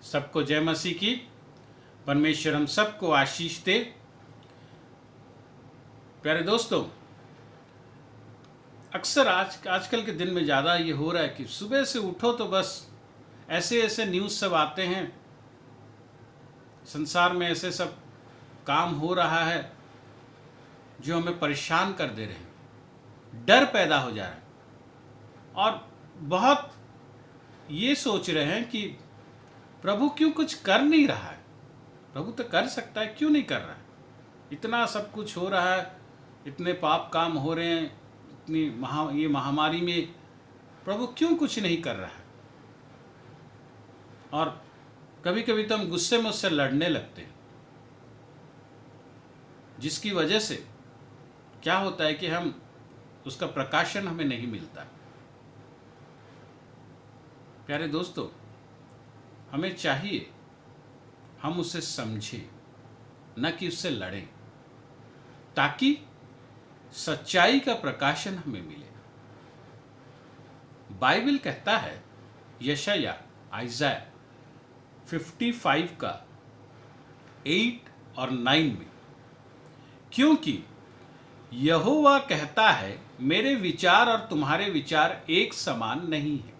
सबको जय मसीह की। परमेश्वर हम सबको आशीष दे। प्यारे दोस्तों, अक्सर आजकल के दिन में ज़्यादा ये हो रहा है कि सुबह से उठो तो बस ऐसे ऐसे न्यूज़ सब आते हैं, संसार में ऐसे सब काम हो रहा है जो हमें परेशान कर दे रहे हैं। डर पैदा हो जा रहा है और बहुत ये सोच रहे हैं कि प्रभु क्यों कुछ कर नहीं रहा है। प्रभु तो कर सकता है, क्यों नहीं कर रहा है। इतना सब कुछ हो रहा है, इतने पाप काम हो रहे हैं, इतनी ये महामारी में प्रभु क्यों कुछ नहीं कर रहा है। और कभी कभी तो हम गुस्से में उससे लड़ने लगते हैं, जिसकी वजह से क्या होता है कि हम उसका प्रकाशन हमें नहीं मिलता। प्यारे दोस्तों, हमें चाहिए हम उसे समझें, न कि उससे लड़ें, ताकि सच्चाई का प्रकाशन हमें मिले। बाइबल कहता है यशाया आइज़ाया 55 का 8 और 9 में, क्योंकि यहोवा कहता है मेरे विचार और तुम्हारे विचार एक समान नहीं है,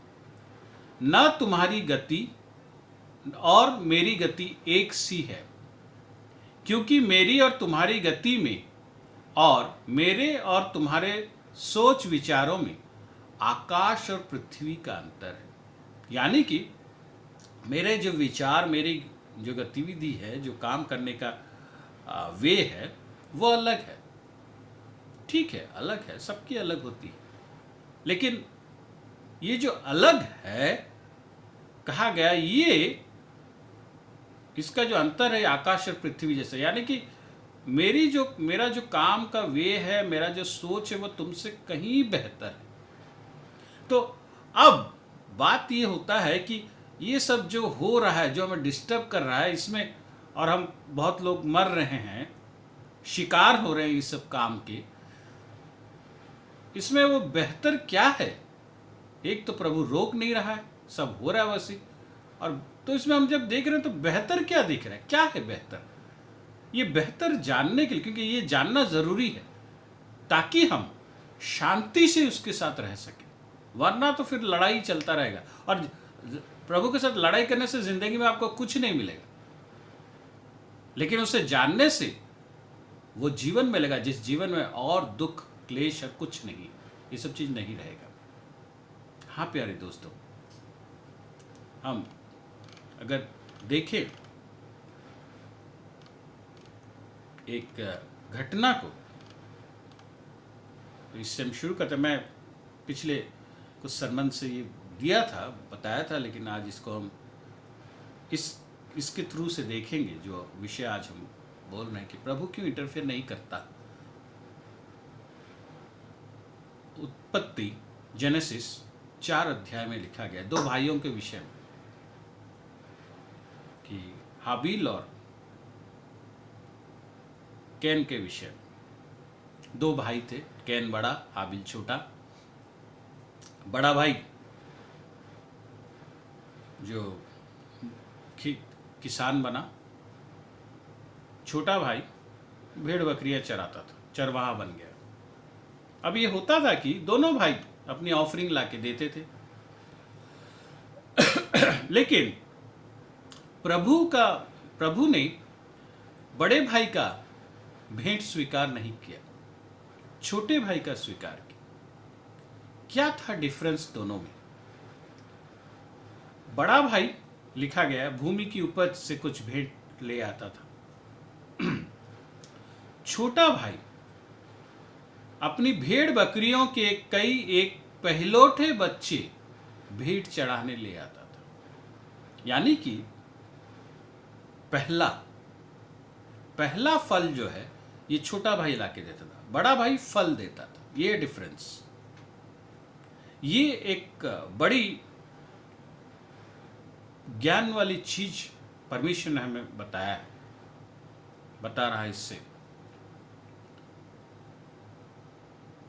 न तुम्हारी गति और मेरी गति एक सी है, क्योंकि मेरी और तुम्हारी गति में और मेरे और तुम्हारे सोच विचारों में आकाश और पृथ्वी का अंतर है। यानी कि मेरे जो विचार, मेरी जो गतिविधि है, जो काम करने का वे है, वो अलग है। ठीक है, अलग है, सबकी अलग होती है, लेकिन ये जो अलग है कहा गया, ये इसका जो अंतर है आकाश और पृथ्वी जैसा। यानी कि मेरा जो काम का वे है, मेरा जो सोच है, वो तुमसे कहीं बेहतर है। तो अब बात ये होता है कि ये सब जो हो रहा है, जो हमें डिस्टर्ब कर रहा है, इसमें और हम बहुत लोग मर रहे हैं, शिकार हो रहे हैं इस सब काम के, इसमें वो बेहतर क्या है। एक तो प्रभु रोक नहीं रहा है, सब हो रहा है वैसे, और तो इसमें हम जब देख रहे हैं तो बेहतर क्या दिख रहा है, क्या है बेहतर। ये बेहतर जानने के लिए, क्योंकि ये जानना जरूरी है ताकि हम शांति से उसके साथ रह सकें, वरना तो फिर लड़ाई चलता रहेगा। और प्रभु के साथ लड़ाई करने से जिंदगी में आपको कुछ नहीं मिलेगा, लेकिन उसे जानने से वो जीवन मिलेगा जिस जीवन में और दुख क्लेश और कुछ नहीं, ये सब चीज नहीं रहेगा। हाँ प्यारे दोस्तों, हम अगर देखें एक घटना को, तो इससे हम शुरू करते हैं। मैं पिछले कुछ सरमन से ये दिया था, बताया था, लेकिन आज इसको हम इसके थ्रू से देखेंगे। जो विषय आज हम बोल रहे हैं कि प्रभु क्यों इंटरफेयर नहीं करता। उत्पत्ति जेनेसिस 4 अध्याय में लिखा गया 2 भाइयों के विषय में, कि हाबिल और कैन के विषय में। 2 भाई थे, कैन बड़ा, हाबिल छोटा। बड़ा भाई जो किसान बना, छोटा भाई भेड़ बकरियां चराता था, चरवाहा बन गया। अब ये होता था कि दोनों भाई अपनी ऑफरिंग लाके देते थे, लेकिन प्रभु ने बड़े भाई का भेंट स्वीकार नहीं किया, छोटे भाई का स्वीकार किया। क्या था डिफरेंस दोनों में? बड़ा भाई, लिखा गया, भूमि की उपज से कुछ भेंट ले आता था। छोटा भाई अपनी भेड़ बकरियों के एक पहलौठे बच्चे भेंट चढ़ाने ले आता था। यानी कि पहला फल जो है ये छोटा भाई लाके देता था, बड़ा भाई फल देता था। ये डिफरेंस, ये एक बड़ी ज्ञान वाली चीज परमेश्वर ने हमें बता रहा है। इससे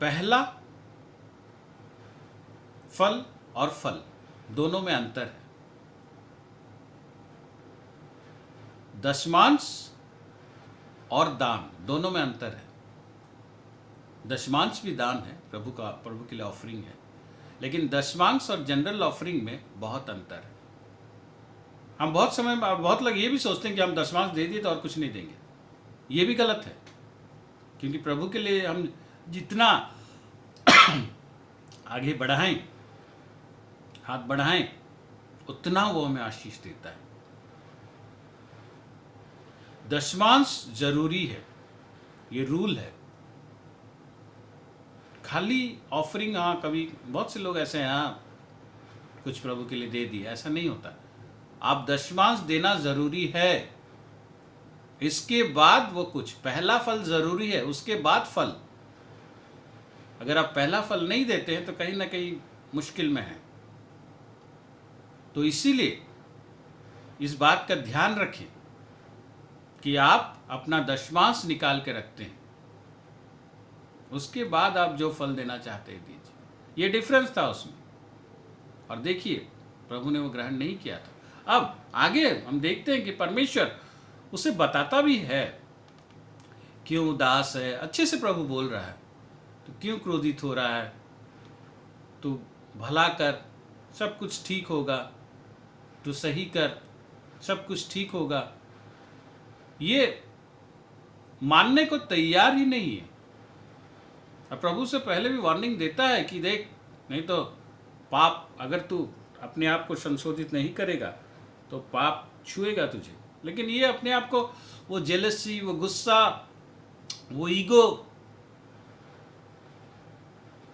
पहला फल और फल दोनों में अंतर है। दशमांश और दान दोनों में अंतर है। दशमांश भी दान है, प्रभु के लिए ऑफरिंग है, लेकिन दशमांश और जनरल ऑफरिंग में बहुत अंतर है। हम बहुत लोग ये भी सोचते हैं कि हम दशमांश दे दिए तो और कुछ नहीं देंगे। ये भी गलत है, क्योंकि प्रभु के लिए हम जितना आगे बढ़ाएं, हाथ बढ़ाएं, उतना वो हमें आशीष देता है। दशमांश जरूरी है, ये रूल है। खाली ऑफरिंग, हाँ कभी बहुत से लोग ऐसे हैं, हाँ कुछ प्रभु के लिए दे दिया, ऐसा नहीं होता। आप दशमांश देना जरूरी है, इसके बाद वो कुछ, पहला फल जरूरी है, उसके बाद फल। अगर आप पहला फल नहीं देते हैं तो कहीं ना कहीं मुश्किल में है। तो इसीलिए इस बात का ध्यान रखें कि आप अपना दशमांश निकाल के रखते हैं, उसके बाद आप जो फल देना चाहते हैं दीजिए। ये डिफरेंस था उसमें, और देखिए प्रभु ने वो ग्रहण नहीं किया था। अब आगे हम देखते हैं कि परमेश्वर उसे बताता भी है, क्यों उदास है, अच्छे से प्रभु बोल रहा है, तो क्यों क्रोधित हो रहा है, तू भला कर सब कुछ ठीक होगा, तू सही कर सब कुछ ठीक होगा। ये मानने को तैयार ही नहीं है। और प्रभु से पहले भी वार्निंग देता है कि देख, नहीं तो पाप, अगर तू अपने आप को संशोधित नहीं करेगा तो पाप छुएगा तुझे। लेकिन ये अपने आप को, वो जेलसी, वो गुस्सा, वो ईगो,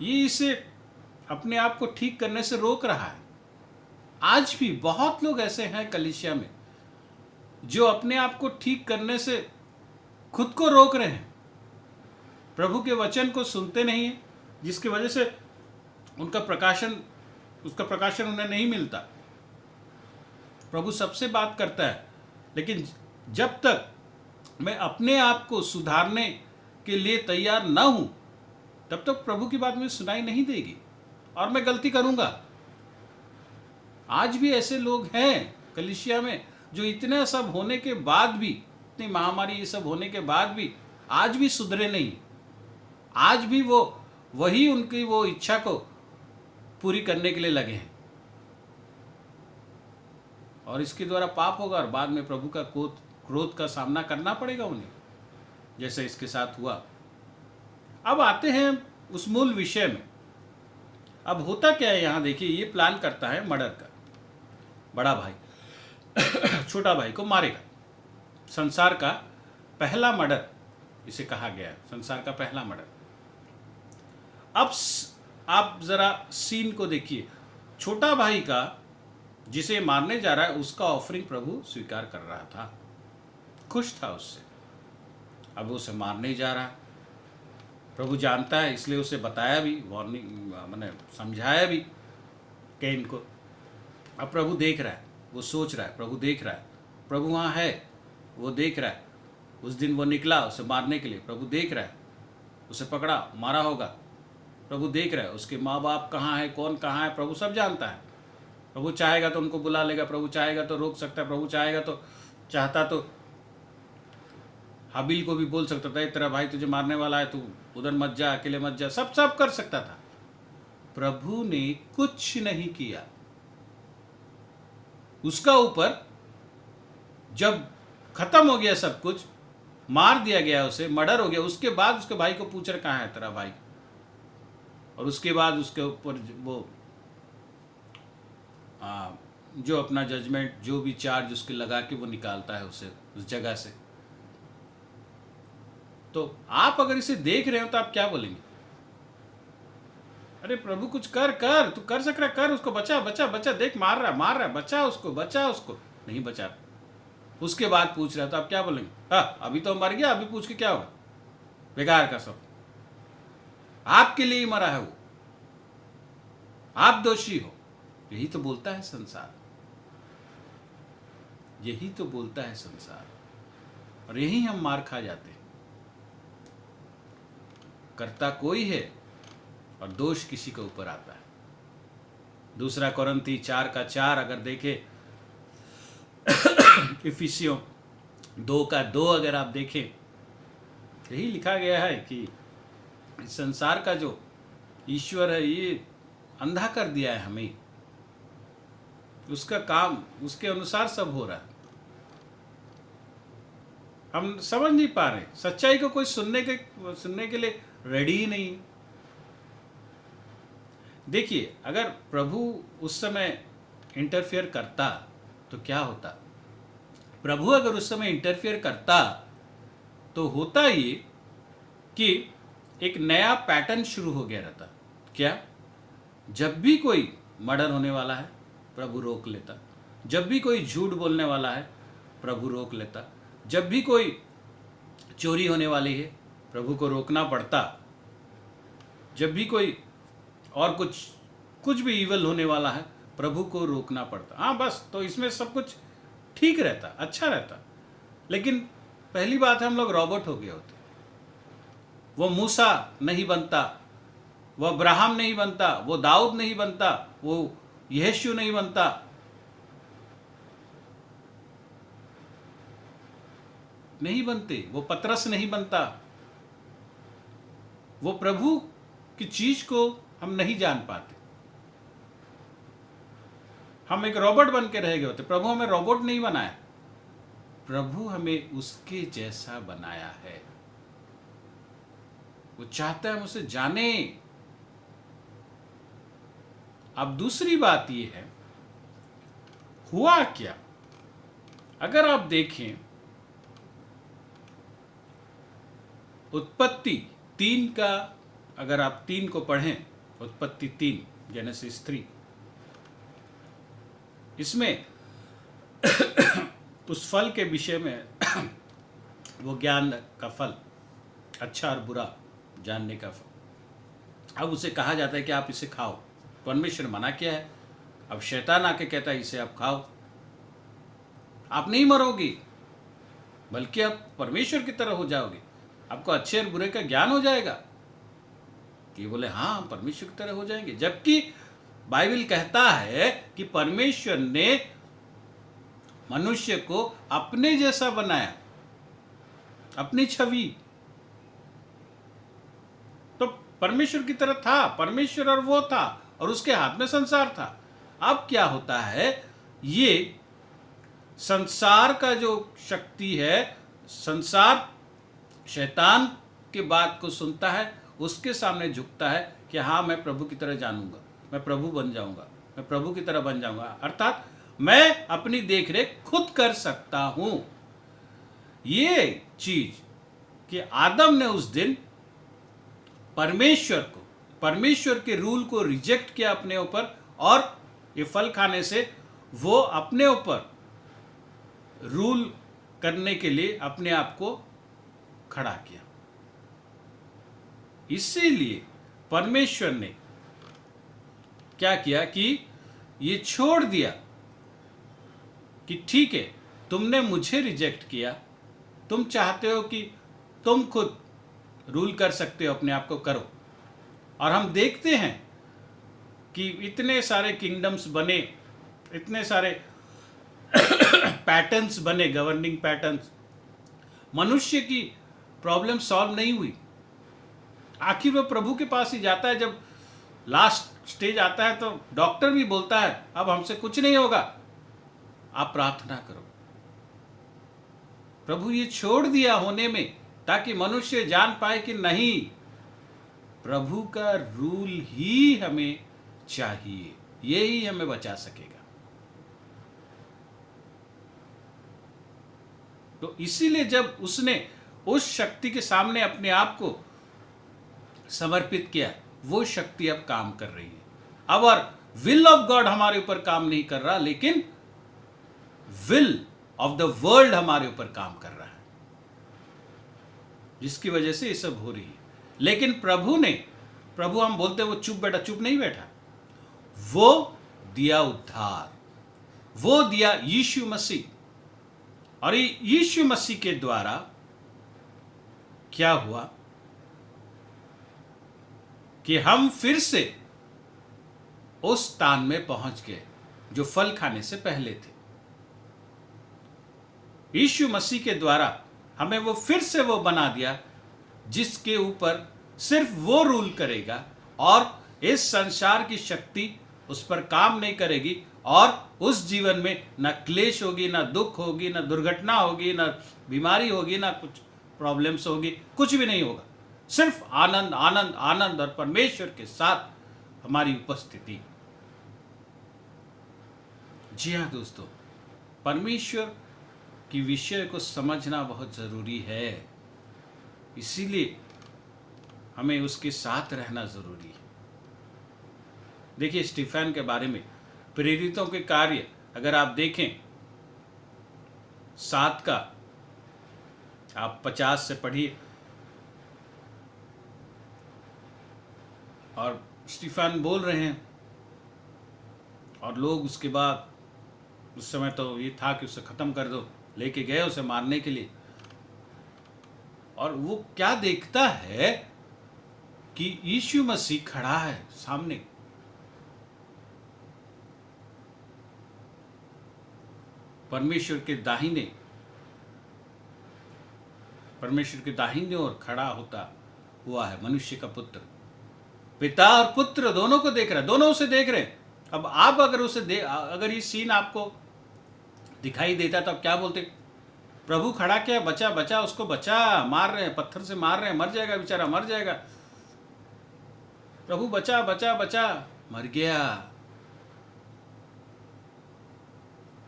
ये इसे अपने आप को ठीक करने से रोक रहा है। आज भी बहुत लोग ऐसे हैं कलीसिया में जो अपने आप को ठीक करने से खुद को रोक रहे हैं, प्रभु के वचन को सुनते नहीं हैं, जिसकी वजह से उसका प्रकाशन उन्हें नहीं मिलता। प्रभु सबसे बात करता है, लेकिन जब तक मैं अपने आप को सुधारने के लिए तैयार ना हूं, तब तक प्रभु की बात मुझे सुनाई नहीं देगी और मैं गलती करूंगा। आज भी ऐसे लोग हैं कलीसिया में जो इतने सब होने के बाद भी, इतनी महामारी ये सब होने के बाद भी, आज भी सुधरे नहीं। आज भी वो वही उनकी वो इच्छा को पूरी करने के लिए लगे हैं, और इसके द्वारा पाप होगा और बाद में प्रभु का क्रोध का सामना करना पड़ेगा उन्हें, जैसे इसके साथ हुआ। अब आते हैं उस मूल विषय में। अब होता क्या है यहाँ देखिए, ये प्लान करता है मर्डर का। बड़ा भाई छोटा भाई को मारेगा। संसार का पहला मर्डर इसे कहा गया है, संसार का पहला मर्डर। अब आप जरा सीन को देखिए, छोटा भाई का जिसे मारने जा रहा है उसका ऑफरिंग प्रभु स्वीकार कर रहा था, खुश था उससे। अब उसे मारने जा रहा है, प्रभु जानता है, इसलिए उसे बताया भी, वार्निंग मैंने समझाया भी कैन को। अब प्रभु देख रहा है, वो सोच रहा है, प्रभु देख रहा है, प्रभु वहाँ है, वो देख रहा है। उस दिन वो निकला उसे मारने के लिए, प्रभु देख रहा है, उसे पकड़ा, मारा होगा, प्रभु देख रहा है। उसके माँ बाप कहाँ है, कौन कहाँ है, प्रभु सब जानता है। प्रभु चाहेगा तो उनको बुला लेगा, प्रभु चाहेगा तो रोक सकता है, प्रभु चाहेगा तो, चाहता तो हाबिल को भी बोल सकता था, तेरा भाई तुझे मारने वाला है, तू उधर मत जा, अकेले मत जा, सब कर सकता था। प्रभु ने कुछ नहीं किया। उसका ऊपर जब खत्म हो गया सब कुछ, मार दिया गया, उसे मर्डर हो गया, उसके बाद उसके भाई को पूछ रहा कहाँ है तेरा भाई, और उसके बाद उसके ऊपर वो जो अपना जजमेंट, जो भी चार्ज उसके लगा के वो निकालता है उसे उस जगह से। तो आप अगर इसे देख रहे हो तो आप क्या बोलेंगे? अरे प्रभु कुछ कर, तू कर सक रहा, कर, उसको बचा, देख मार रहा, बचा उसको। नहीं बचा। उसके बाद पूछ रहा, तो आप क्या बोलेंगे? हाँ अभी तो मर गया, अभी पूछ के क्या होगा, बेकार का सब, आपके लिए ही मरा है वो, आप दोषी हो। यही तो बोलता है संसार, यही तो बोलता है संसार, और यही हम मार खा जाते हैं। करता कोई है और दोष किसी के ऊपर आता है। दूसरा कोरिन्थी 4:4 अगर देखे, इफिसियों 2 का 2 अगर आप देखें, यही लिखा गया है कि इस संसार का जो ईश्वर है ये अंधा कर दिया है हमें, उसका काम उसके अनुसार सब हो रहा है, हम समझ नहीं पा रहे, सच्चाई को कोई सुनने के लिए रेडी ही नहीं। देखिए, अगर प्रभु उस समय इंटरफेयर करता तो क्या होता? प्रभु अगर उस समय इंटरफेयर करता तो होता ये कि एक नया पैटर्न शुरू हो गया रहता। क्या? जब भी कोई मर्डर होने वाला है प्रभु रोक लेता, जब भी कोई झूठ बोलने वाला है प्रभु रोक लेता, जब भी कोई चोरी होने वाली है प्रभु को रोकना पड़ता, जब भी कोई और कुछ भी ईवल होने वाला है प्रभु को रोकना पड़ता। हाँ बस, तो इसमें सब कुछ ठीक रहता, अच्छा रहता। लेकिन पहली बात है, हम लोग रॉबोट हो गए होते। वो मूसा नहीं बनता, वो अब्राहम नहीं बनता, वो दाऊद नहीं बनता, वो यीशु नहीं बनता, नहीं बनते, वो पतरस नहीं बनता, वो प्रभु की चीज को हम नहीं जान पाते, हम एक रोबोट बन के रह गए होते। प्रभु हमें रोबोट नहीं बनाया, प्रभु हमें उसके जैसा बनाया है। वो चाहता है हम उसे जाने। अब दूसरी बात ये है, हुआ क्या? अगर आप देखें उत्पत्ति 3 का, अगर आप 3 को पढ़ें, उत्पत्ति 3 जेनेसिस 3, इसमें उस फल के विषय में वो ज्ञान का फल, अच्छा और बुरा जानने का फल, अब उसे कहा जाता है कि आप इसे खाओ। परमेश्वर मना किया है, अब शैतान आके कहता है इसे आप खाओ, आप नहीं मरोगे बल्कि आप परमेश्वर की तरह हो जाओगे, आपको अच्छे और बुरे का ज्ञान हो जाएगा। ये बोले हाँ, हम परमेश्वर की तरह हो जाएंगे, जबकि बाइबल कहता है कि परमेश्वर ने मनुष्य को अपने जैसा बनाया, अपनी छवि। तो परमेश्वर की तरह था, परमेश्वर और वो था, और उसके हाथ में संसार था। अब क्या होता है, ये संसार का जो शक्ति है, संसार शैतान के बात को सुनता है, उसके सामने झुकता है कि हाँ मैं प्रभु की तरह जानूंगा, मैं प्रभु बन जाऊंगा, मैं प्रभु की तरह बन जाऊंगा, अर्थात मैं अपनी देखरेख खुद कर सकता हूं। ये चीज कि आदम ने उस दिन परमेश्वर के रूल को रिजेक्ट किया अपने ऊपर, और ये फल खाने से वो अपने ऊपर रूल करने के लिए अपने आप को खड़ा किया। इसीलिए परमेश्वर ने क्या किया कि ये छोड़ दिया कि ठीक है, तुमने मुझे रिजेक्ट किया, तुम चाहते हो कि तुम खुद रूल कर सकते हो, अपने आप को करो। और हम देखते हैं कि इतने सारे किंगडम्स बने, इतने सारे पैटर्न्स बने, गवर्निंग पैटर्न्स, मनुष्य की प्रॉब्लम सॉल्व नहीं हुई। आखिर वो प्रभु के पास ही जाता है, जब लास्ट स्टेज आता है तो डॉक्टर भी बोलता है अब हमसे कुछ नहीं होगा, आप प्रार्थना करो। प्रभु ये छोड़ दिया होने में ताकि मनुष्य जान पाए कि नहीं, प्रभु का रूल ही हमें चाहिए, ये ही हमें बचा सकेगा। तो इसीलिए जब उसने उस शक्ति के सामने अपने आप को समर्पित किया, वो शक्ति अब काम कर रही है। अब और विल ऑफ गॉड हमारे ऊपर काम नहीं कर रहा, लेकिन विल ऑफ द वर्ल्ड हमारे ऊपर काम कर रहा है, जिसकी वजह से ये सब हो रही है। लेकिन प्रभु हम बोलते हैं वो चुप बैठा, चुप नहीं बैठा, वो दिया उद्धार, वो दिया यीशु मसीह। और यीशु मसीह के द्वारा क्या हुआ कि हम फिर से उस स्थान में पहुंच गए जो फल खाने से पहले थे। यीशु मसीह के द्वारा हमें वो फिर से वो बना दिया जिसके ऊपर सिर्फ वो रूल करेगा और इस संसार की शक्ति उस पर काम नहीं करेगी, और उस जीवन में ना क्लेश होगी, ना दुख होगी, ना दुर्घटना होगी, ना बीमारी होगी, ना कुछ प्रॉब्लम्स होगी, कुछ भी नहीं होगा। सिर्फ आनंद आनंद आनंद और परमेश्वर के साथ हमारी उपस्थिति। जी हाँ दोस्तों, परमेश्वर की विषय को समझना बहुत जरूरी है, इसीलिए हमें उसके साथ रहना जरूरी है। देखिए स्टीफन के बारे में प्रेरितों के कार्य अगर आप देखें 7 का आप 50 से पढ़िए, और स्टीफन बोल रहे हैं और लोग उसके बाद, उस समय तो ये था कि उसे खत्म कर दो, लेके गए उसे मारने के लिए। और वो क्या देखता है कि यीशु मसीह खड़ा है सामने, परमेश्वर के दाहिने ओर खड़ा होता हुआ है मनुष्य का पुत्र। पिता और पुत्र दोनों को देख रहा है, दोनों उसे देख रहे हैं। अब आप अगर ये सीन आपको दिखाई देता तो आप क्या बोलते? प्रभु खड़ा क्या, बचा बचा उसको बचा, मार रहे हैं, पत्थर से मार रहे हैं, मर जाएगा बेचारा, मर जाएगा। प्रभु बचा बचा बचा, मर गया।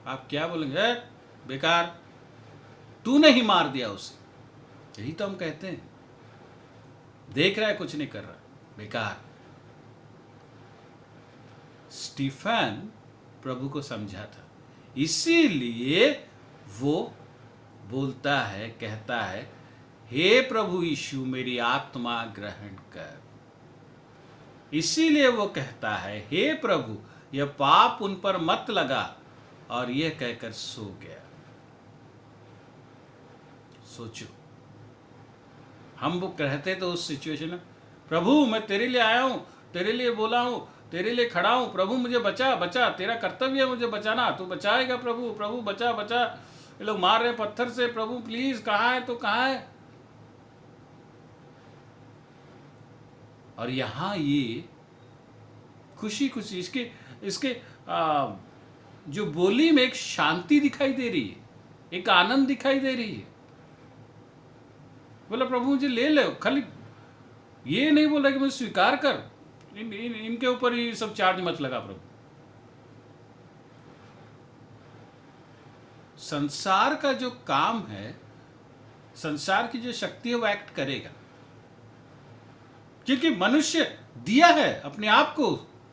आप क्या बोलेंगे? बेकार, तूने ही मार दिया उसे। यही तो हम कहते हैं। देख रहा है, कुछ नहीं कर रहा, बेकार। स्टीफन प्रभु को समझा था, इसीलिए वो बोलता है, कहता है, हे प्रभु यीशु मेरी आत्मा ग्रहण कर। इसीलिए वो कहता है, हे प्रभु यह पाप उन पर मत लगा, और यह कहकर सो गया। सोचो, हम वो कहते तो उस सिचुएशन में, प्रभु मैं तेरे लिए आया हूं, तेरे लिए बोला हूं, तेरे लिए खड़ा हूं, प्रभु मुझे बचा बचा, तेरा कर्तव्य है मुझे बचाना, तू बचाएगा प्रभु, प्रभु बचा बचा, ये लोग मार रहे पत्थर से, प्रभु प्लीज कहाँ है, तो कहाँ है? और यहां ये खुशी खुशी इसके जो बोली में एक शांति दिखाई दे रही है, एक आनंद दिखाई दे रही है। बोला प्रभु मुझे ले लो, खाली ये नहीं बोला कि मुझे स्वीकार कर, इनके ऊपर ही सब चार्ज मत लगा प्रभु। संसार का जो काम है, संसार की जो शक्ति है वो एक्ट करेगा, क्योंकि मनुष्य दिया है अपने आप को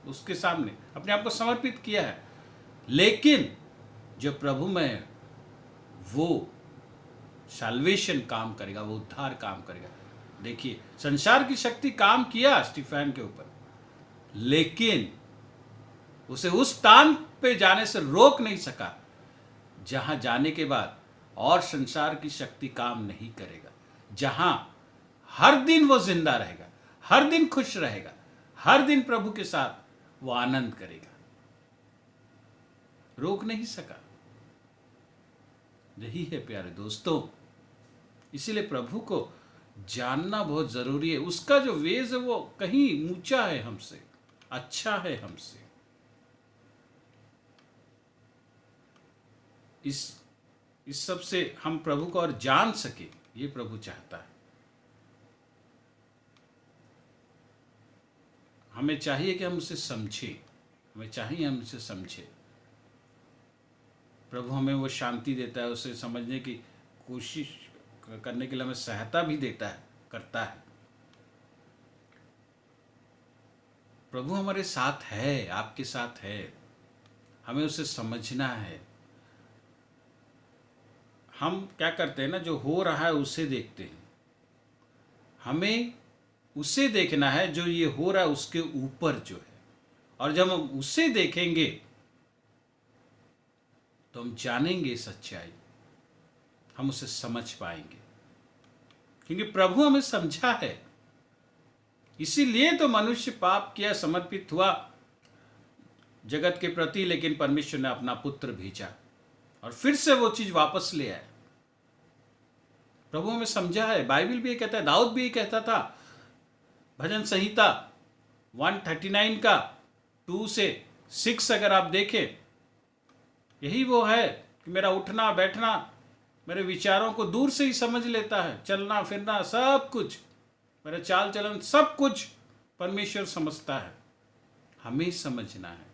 उसके सामने, अपने आप को समर्पित किया है। लेकिन जो प्रभु में है वो सैल्वेशन काम करेगा, वो उद्धार काम करेगा। देखिए संसार की शक्ति काम किया स्टीफन के ऊपर, लेकिन उसे उस स्थान पे जाने से रोक नहीं सका जहां जाने के बाद और संसार की शक्ति काम नहीं करेगा, जहां हर दिन वो जिंदा रहेगा, हर दिन खुश रहेगा, हर दिन प्रभु के साथ वो आनंद करेगा। रोक नहीं सका। यही है प्यारे दोस्तों, इसीलिए प्रभु को जानना बहुत जरूरी है। उसका जो वेज है वो कहीं ऊंचा है हमसे, अच्छा है हमसे। इस सब से हम प्रभु को और जान सके, ये प्रभु चाहता है। हमें चाहिए कि हम उसे समझें, हमें चाहिए हम उसे समझें। प्रभु हमें वो शांति देता है, उसे समझने की कोशिश करने के लिए हमें सहायता भी देता है, करता है। प्रभु हमारे साथ है, आपके साथ है, हमें उसे समझना है। हम क्या करते हैं ना, जो हो रहा है उसे देखते हैं। हमें उसे देखना है जो ये हो रहा है उसके ऊपर जो है, और जब हम उसे देखेंगे तो हम जानेंगे सच्चाई, हम उसे समझ पाएंगे, क्योंकि प्रभु हमें समझा है। इसीलिए तो मनुष्य पाप किया, समर्पित हुआ जगत के प्रति, लेकिन परमेश्वर ने अपना पुत्र भेजा और फिर से वो चीज वापस ले आया। प्रभु हमें समझा है, बाइबल भी ये कहता है, दाऊद भी ये कहता था। भजन संहिता 139 का 2 से 6 अगर आप देखें, यही वो है कि मेरा उठना बैठना, मेरे विचारों को दूर से ही समझ लेता है, चलना फिरना सब कुछ, मेरा चाल चलन सब कुछ परमेश्वर समझता है। हमें समझना है।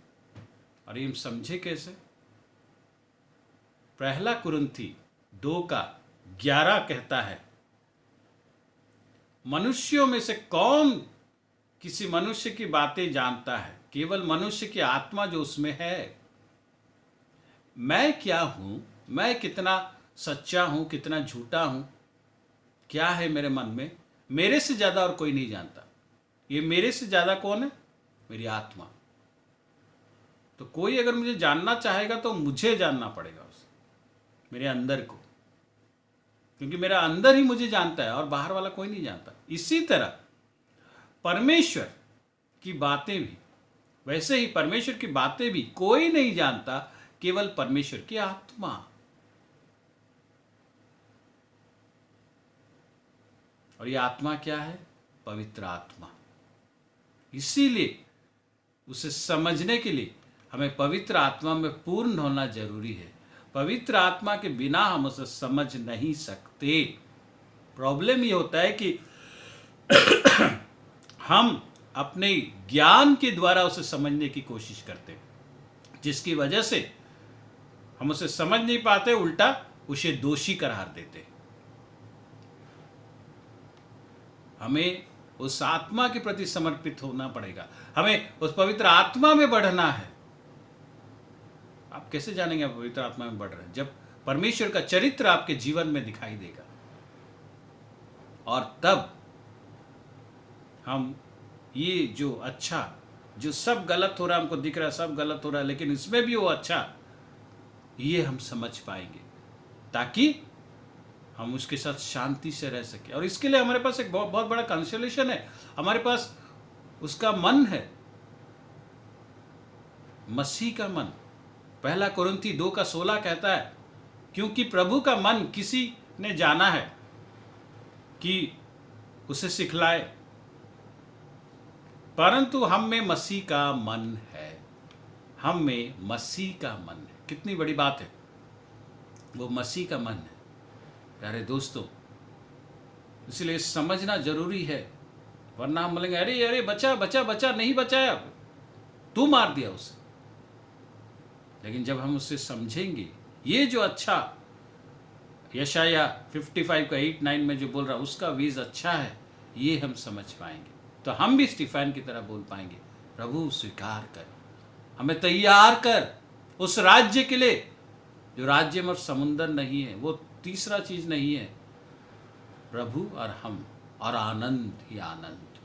और ये हम समझे कैसे? पहला कुरिन्थी 2:11 कहता है, मनुष्यों में से कौन किसी मनुष्य की बातें जानता है? केवल मनुष्य की आत्मा जो उसमें है। मैं क्या हूं, मैं कितना सच्चा हूं, कितना झूठा हूं, क्या है मेरे मन में, मेरे से ज्यादा और कोई नहीं जानता। ये मेरे से ज्यादा कौन है? मेरी आत्मा। तो कोई अगर मुझे जानना चाहेगा तो मुझे जानना पड़ेगा उसे, मेरे अंदर को, क्योंकि मेरा अंदर ही मुझे जानता है और बाहर वाला कोई नहीं जानता। इसी तरह परमेश्वर की बातें भी, वैसे ही परमेश्वर की बातें भी कोई नहीं जानता, केवल परमेश्वर की आत्मा। और ये आत्मा क्या है? पवित्र आत्मा। इसीलिए उसे समझने के लिए हमें पवित्र आत्मा में पूर्ण होना जरूरी है। पवित्र आत्मा के बिना हम उसे समझ नहीं सकते। प्रॉब्लम ये होता है कि हम अपने ज्ञान के द्वारा उसे समझने की कोशिश करते हैं, जिसकी वजह से हम उसे समझ नहीं पाते, उल्टा उसे दोषी करार देते। हमें उस आत्मा के प्रति समर्पित होना पड़ेगा, हमें उस पवित्र आत्मा में बढ़ना है। आप कैसे जानेंगे आप पवित्र आत्मा में बढ़ रहे हैं? जब परमेश्वर का चरित्र आपके जीवन में दिखाई देगा, और तब हम ये जो अच्छा, जो सब गलत हो रहा है, हमको दिख रहा है सब गलत हो रहा है, लेकिन इसमें भी वो अच्छा, ये हम समझ पाएंगे, ताकि हम उसके साथ शांति से रह सके। और इसके लिए हमारे पास एक बहुत बड़ा कंसोलेशन है, हमारे पास उसका मन है, मसीह का मन। पहला कुरिन्थी 2:16 कहता है, क्योंकि प्रभु का मन किसी ने जाना है कि उसे सिखलाए, परंतु हम में मसीह का मन है। हम में मसीह का मन है। कितनी बड़ी बात है, वो मसीह का मन है। प्यारे दोस्तों, इसलिए समझना जरूरी है, वरना हम बोलेंगे अरे अरे बचा बचा बचा, नहीं बचाया, तू मार दिया उसे। लेकिन जब हम उसे समझेंगे, ये जो अच्छा यशाया 55 का 8-9 में जो बोल रहा उसका वीज अच्छा है, ये हम समझ पाएंगे, तो हम भी स्टीफन की तरह बोल पाएंगे, प्रभु स्वीकार कर, हमें तैयार कर उस राज्य के लिए जो राज्य में समुंदर नहीं है, वो तीसरा चीज नहीं है, प्रभु और हम और आनंद ही आनंद।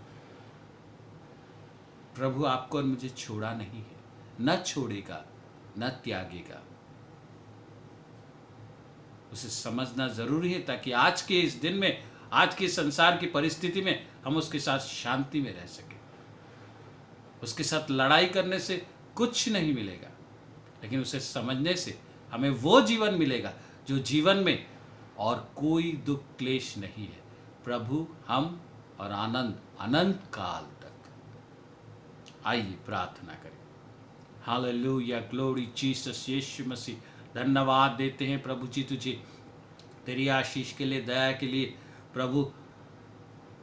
प्रभु आपको और मुझे छोड़ा नहीं है, न छोड़ेगा न त्यागेगा। उसे समझना जरूरी है, ताकि आज के इस दिन में, आज के संसार की परिस्थिति में हम उसके साथ शांति में रह सके। उसके साथ लड़ाई करने से कुछ नहीं मिलेगा, लेकिन उसे समझने से हमें वो जीवन मिलेगा जो जीवन में और कोई दुख क्लेश नहीं है। प्रभु, हम और आनंद अनंत काल तक। आइए प्रार्थना करें। हालेलुया, ग्लोरी जीसस, यीशु मसीह, धन्यवाद देते हैं प्रभु जी तुझे, तेरी आशीष के लिए, दया के लिए। प्रभु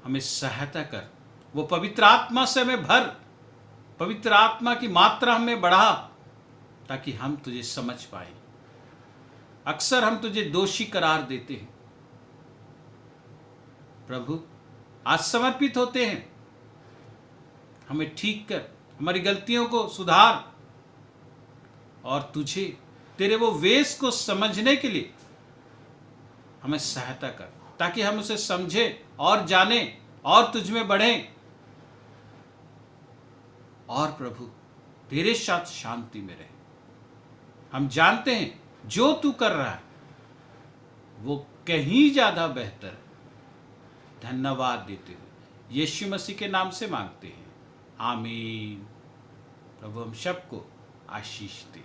हमें सहायता कर, वो पवित्र आत्मा से हमें भर, पवित्र आत्मा की मात्रा हमें बढ़ा, ताकि हम तुझे समझ पाए। अक्सर हम तुझे दोषी करार देते हैं प्रभु, आज समर्पित होते हैं, हमें ठीक कर, हमारी गलतियों को सुधार, और तुझे, तेरे वो वेश को समझने के लिए हमें सहायता कर, ताकि हम उसे समझें और जानें और तुझ में बढ़ें, और प्रभु तेरे साथ शांति में रहें। हम जानते हैं जो तू कर रहा है वो कहीं ज्यादा बेहतर है। धन्यवाद देते हुए यीशु मसीह के नाम से मांगते हैं, आमीन। प्रभु हम सबको आशीष दे।